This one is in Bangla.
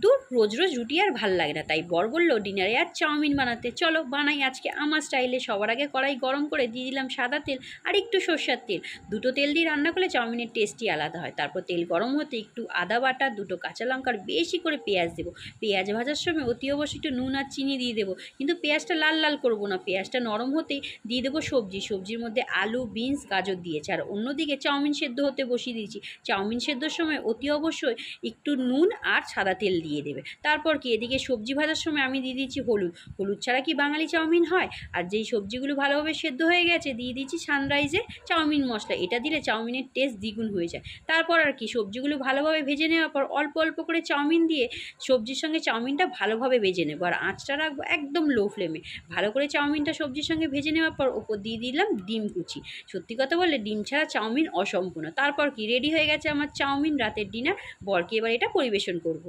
দূর রোজ রোজ রুটি আর ভাল লাগে না। তাই বর বললো ডিনারে আর চাউমিন বানাতে, চলো বানাই আজকে আমার স্টাইলে। সবার আগে কড়াই গরম করে দিয়ে দিলাম সাদা তেল আর একটু সর্ষের তেল। দুটো তেল দিয়ে রান্না করলে চাউমিনের টেস্টই আলাদা হয়। তারপর তেল গরম হতে একটু আদা বাটা, দুটো কাঁচা লঙ্কার বেশি করে পেঁয়াজ দেবো। পেঁয়াজ ভাজার সময় অতি অবশ্যই একটু নুন আর চিনি দিয়ে দেবো, কিন্তু পেঁয়াজটা লাল লাল করবো না। পেঁয়াজটা নরম হতেই দিয়ে দেবো সবজির মধ্যে আলু, বিনস, গাজর দিয়েছি। আর অন্যদিকে চাউমিন সেদ্ধ হতে বসিয়ে দিয়েছি। চাউমিন সেদ্ধর সময় অতি অবশ্যই একটু নুন আর সাদা তেল দিয়ে দেবে। তারপর কি এদিকে সবজি ভাজার সময় আমি দিয়ে দিচ্ছি হলুদ ছাড়া কি বাঙালি চাউমিন হয়। আর যেই সবজিগুলো ভালোভাবে সেদ্ধ হয়ে গেছে দিয়ে দিচ্ছি সানরাইজের চাউমিন মশলা। এটা দিলে চাউমিনের টেস্ট দ্বিগুণ হয়ে যায়। তারপর আর কি সবজিগুলো ভালোভাবে ভেজে নেওয়ার পর অল্প অল্প করে চাউমিন দিয়ে সবজির সঙ্গে চাউমিনটা ভালোভাবে ভেজে নেবো। আর আঁচটা রাখবো একদম লো ফ্লেমে। ভালো করে চাউমিনটা সবজির সঙ্গে ভেজে নেওয়ার পর ওপর দিয়ে দিলাম ডিম কুচি। সত্যি কথা বললে ডিম ছাড়া চাউমিন অসম্পূর্ণ। তারপর কি রেডি হয়ে গেছে আমার চাউমিন, রাতের ডিনার। বরকে এবার এটা পরিবেশন করব।